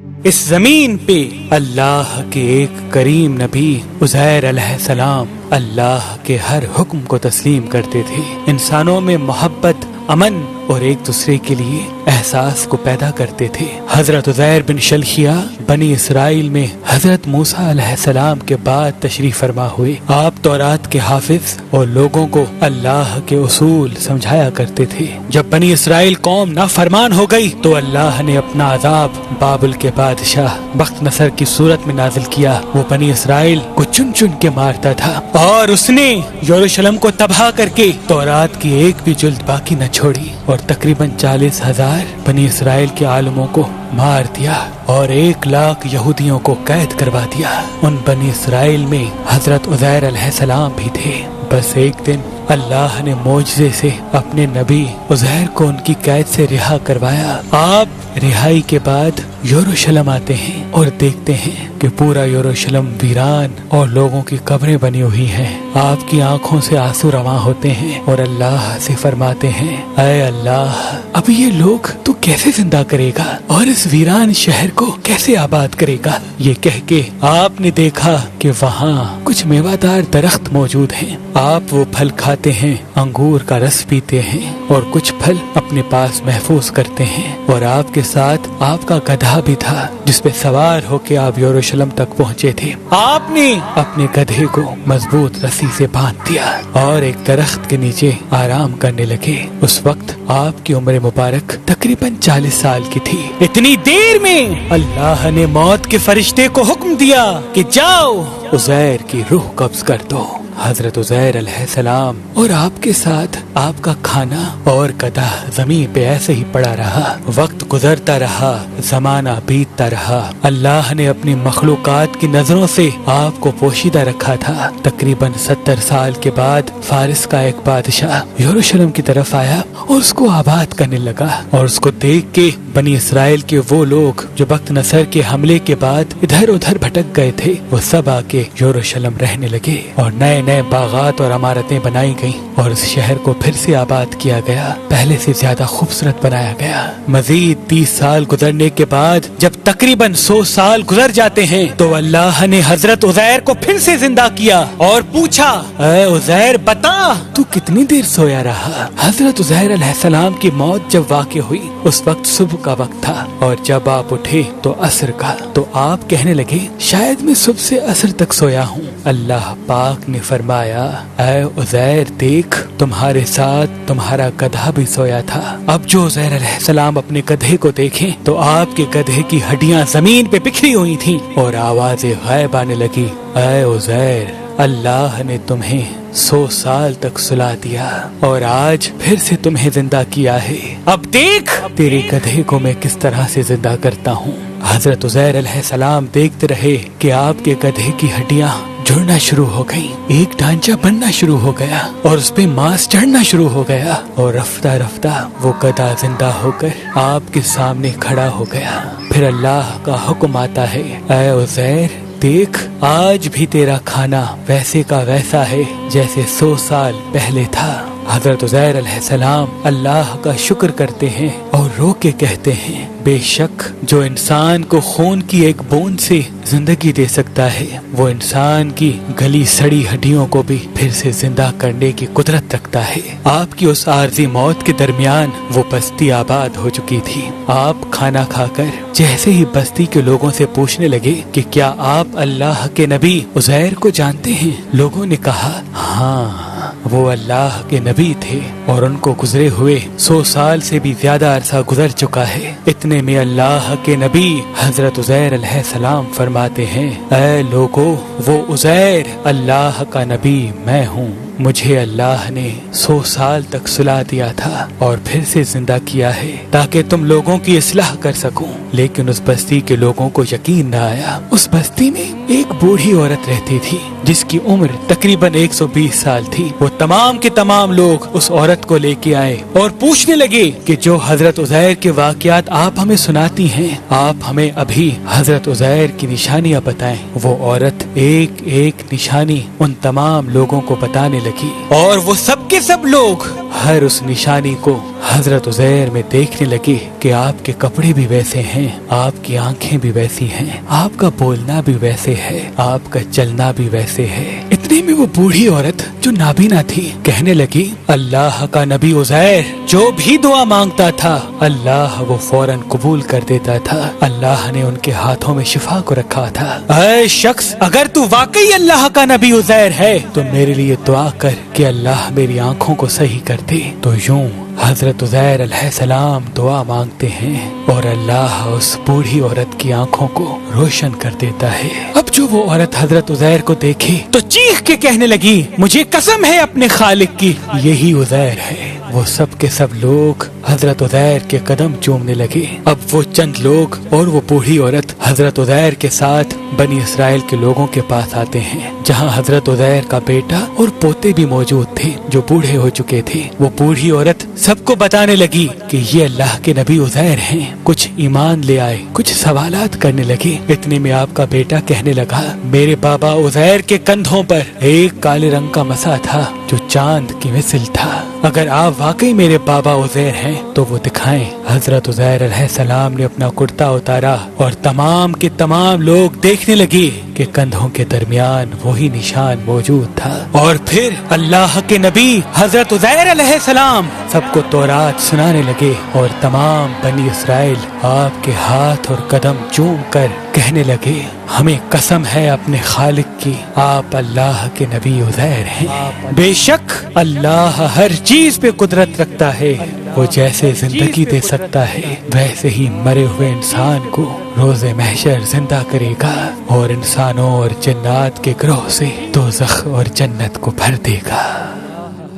اس زمین پہ اللہ کے ایک کریم نبی عزیر علیہ السلام اللہ کے ہر حکم کو تسلیم کرتے تھے، انسانوں میں محبت، امن اور ایک دوسرے کے لیے احساس کو پیدا کرتے تھے۔ حضرت عزیر بن شلخیہ بنی اسرائیل میں حضرت موسیٰ علیہ السلام کے بعد تشریف فرما ہوئے۔ آپ تورات کے حافظ اور لوگوں کو اللہ کے اصول سمجھایا کرتے تھے۔ جب بنی اسرائیل قوم نافرمان ہو گئی تو اللہ نے اپنا عذاب بابل کے بادشاہ بخت نصر کی صورت میں نازل کیا۔ وہ بنی اسرائیل کو چن چن کے مارتا تھا اور اس نے یروشلم کو تباہ کر کے تورات کی ایک بھی جلد باقی نہ چھوڑی اور تقریباً 40,000 بنی اسرائیل کے عالموں کو مار دیا اور 1,00,000 یہودیوں کو قید کروا دیا۔ ان بنی اسرائیل میں حضرت عزیر علیہ السلام بھی تھے۔ بس ایک دن اللہ نے معجزے سے اپنے نبی عزیر کو ان کی قید سے رہا کروایا۔ آپ رہائی کے بعد یروشلم آتے ہیں اور دیکھتے ہیں کہ پورا یروشلم ویران اور لوگوں کی قبریں بنی ہوئی ہیں۔ آپ کی آنکھوں سے آنسو رواں ہوتے ہیں اور اللہ سے فرماتے ہیں، اے اللہ، اب یہ لوگ تو کیسے زندہ کرے گا اور اس ویران شہر کو کیسے آباد کرے گا؟ یہ کہہ کے آپ نے دیکھا کہ وہاں کچھ میوہ دار درخت موجود ہیں۔ آپ وہ پھل کھاتے ہیں، انگور کا رس پیتے ہیں اور کچھ پھل اپنے پاس محفوظ کرتے ہیں، اور آپ کے ساتھ آپ کا گدھا بھی تھا جس پہ سوار ہو کے آپ یروشلم تک پہنچے تھے۔ آپ نے اپنے گدھے کو مضبوط رسی سے باندھ دیا اور ایک درخت کے نیچے آرام کرنے لگے۔ اس وقت آپ کی عمر مبارک تقریباً 40 سال کی تھی۔ اتنی دیر میں اللہ نے موت کے فرشتے کو حکم دیا کہ جاؤ عزیر کی روح قبض کر دو۔ حضرت عزیر علیہ السلام اور آپ کے ساتھ آپ کا کھانا اور گدھا زمین پہ ایسے ہی پڑا رہا۔ وقت گزرتا رہا، زمانہ بیتتا رہا۔ اللہ نے اپنی مخلوقات کی نظروں سے آپ کو پوشیدہ رکھا تھا۔ تقریباً 70 سال کے بعد فارس کا ایک بادشاہ یروشلم کی طرف آیا اور اس کو آباد کرنے لگا، اور اس کو دیکھ کے بنی اسرائیل کے وہ لوگ جو بخت نصر کے حملے کے بعد ادھر ادھر بھٹک گئے تھے، وہ سب آ کے یروشلم رہنے لگے اور نئے نئے باغات اور عمارتیں بنائی گئیں اور اس شہر کو پھر سے آباد کیا گیا، پہلے سے زیادہ خوبصورت بنایا گیا۔ مزید 30 سال گزرنے کے بعد جب تقریباً 100 سال گزر جاتے ہیں تو اللہ نے حضرت عزیر کو پھر سے زندہ کیا اور پوچھا، اے عزیر بتا تو کتنی دیر سویا رہا؟ حضرت عزیر علیہ السلام کی موت جب واقع ہوئی اس وقت صبح کا وقت تھا، اور جب آپ اٹھے تو عصر کا۔ تو آپ کہنے لگے، شاید میں صبح سے عصر تک سویا ہوں۔ اللہ پاک نے فرمایا، اے عزیر دیکھ، تمہارے ساتھ تمہارا گدھا بھی سویا تھا۔ اب جو عزیر علیہ السلام اپنے گدھے کو دیکھیں تو آپ کے گدھے کی ہڈیاں زمین پہ بکھری ہوئی تھیں اور آوازیں غائب آنے لگی۔ اے عزیر، اللہ نے تمہیں 100 سال تک سلا دیا اور آج پھر سے تمہیں زندہ کیا ہے۔ اب دیکھ تیرے گدھے کو میں کس طرح سے زندہ کرتا ہوں۔ حضرت عزیر علیہ السلام دیکھتے رہے کہ آپ کے گدھے کی ہڈیاں جڑنا شروع ہو گئی، ایک ڈھانچہ بننا شروع ہو گیا اور اس پہ ماس چڑھنا شروع ہو گیا، اور رفتہ رفتہ وہ گدھا زندہ ہو کر آپ کے سامنے کھڑا ہو گیا۔ پھر اللہ کا حکم آتا ہے، اے عزیر دیکھ، آج بھی تیرا کھانا ویسے کا ویسا ہے جیسے 100 سال پہلے تھا۔ حضرت عزیر علیہ السلام اللہ کا شکر کرتے ہیں اور رو کے کہتے ہیں، بے شک جو انسان کو خون کی ایک بوند سے زندگی دے سکتا ہے وہ انسان کی گلی سڑی ہڈیوں کو بھی پھر سے زندہ کرنے کی قدرت رکھتا ہے۔ آپ کی اس عارضی موت کے درمیان وہ بستی آباد ہو چکی تھی۔ آپ کھانا کھا کر جیسے ہی بستی کے لوگوں سے پوچھنے لگے کہ کیا آپ اللہ کے نبی عزیر کو جانتے ہیں؟ لوگوں نے کہا، ہاں وہ اللہ کے نبی تھے اور ان کو گزرے ہوئے 100 سال سے بھی زیادہ عرصہ گزر چکا ہے۔ اتنے میں اللہ کے نبی حضرت عزیر علیہ السلام فرماتے ہیں، اے لوگو، وہ عزیر اللہ کا نبی میں ہوں۔ مجھے اللہ نے 100 سال تک سلا دیا تھا اور پھر سے زندہ کیا ہے تاکہ تم لوگوں کی اصلاح کر سکوں، لیکن اس بستی کے لوگوں کو یقین نہ آیا۔ اس بستی میں ایک بوڑھی عورت رہتی تھی جس کی عمر تقریباً 120 سال تھی۔ وہ تمام کے تمام لوگ اس عورت کو لے کے آئے اور پوچھنے لگے کہ جو حضرت عزیر کے واقعات آپ ہمیں سناتی ہیں، آپ ہمیں ابھی حضرت عزیر کی نشانیاں بتائیں۔ وہ عورت ایک ایک نشانی ان تمام لوگوں کو بتانے لگی اور وہ سب کے سب لوگ ہر اس نشانی کو حضرت عزیر میں دیکھنے لگے کہ آپ کے کپڑے بھی ویسے ہیں، آپ کی آنکھیں بھی ویسی ہیں، آپ کا بولنا بھی ویسے ہے، آپ کا چلنا بھی ویسے ہے۔ اتنے میں وہ بوڑھی عورت جو نابینا تھی کہنے لگی، اللہ کا نبی عزیر جو بھی دعا مانگتا تھا اللہ وہ فوراً قبول کر دیتا تھا، اللہ نے ان کے ہاتھوں میں شفا کو رکھا تھا۔ اے شخص، اگر تو واقعی اللہ کا نبی عزیر ہے تو میرے لیے دعا کر کہ اللہ میری آنکھوں کو صحیح کر دے۔ تو یوں حضرت عزیر علیہ السلام دعا مانگتے ہیں اور اللہ اس بوڑھی عورت کی آنکھوں کو روشن کر دیتا ہے۔ اب جو وہ عورت حضرت عزیر کو دیکھی تو چیخ کے کہنے لگی، مجھے قسم ہے اپنے خالق کی یہی عزیر ہے۔ وہ سب کے سب لوگ حضرت عزیر کے قدم چومنے لگے۔ اب وہ چند لوگ اور وہ بوڑھی عورت حضرت عزیر کے ساتھ بنی اسرائیل کے لوگوں کے پاس آتے ہیں، جہاں حضرت عزیر کا بیٹا اور پوتے بھی موجود تھے جو بوڑھے ہو چکے تھے۔ وہ بوڑھی عورت سب کو بتانے لگی کہ یہ اللہ کے نبی عزیر ہیں۔ کچھ ایمان لے آئے، کچھ سوالات کرنے لگے۔ اتنے میں آپ کا بیٹا کہنے لگا، میرے بابا عزیر کے کندھوں پر ایک کالے رنگ کا مسا تھا جو چاند کی مثل تھا، اگر آپ واقعی میرے بابا عزیر ہیں تو وہ دکھائیں۔ حضرت عزیر علیہ السلام نے اپنا کرتا اتارا اور تمام کے تمام لوگ دیکھنے لگے کہ کندھوں کے درمیان وہی نشان موجود تھا۔ اور پھر اللہ کے نبی حضرت عزیر علیہ السلام سب کو تورات سنانے لگے اور تمام بنی اسرائیل آپ کے ہاتھ اور قدم چوم کر کہنے لگے، ہمیں قسم ہے اپنے خالق کی آپ اللہ کے نبی عزیر ہیں۔ بے شک اللہ ہر چیز پہ قدرت رکھتا ہے، وہ جیسے زندگی دے سکتا ہے ویسے ہی مرے ہوئے انسان کو روز محشر زندہ کرے گا اور انسانوں اور جنات کے گروہ سے دوزخ اور جنت کو بھر دے گا۔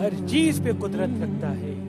ہر چیز پہ قدرت رکھتا ہے۔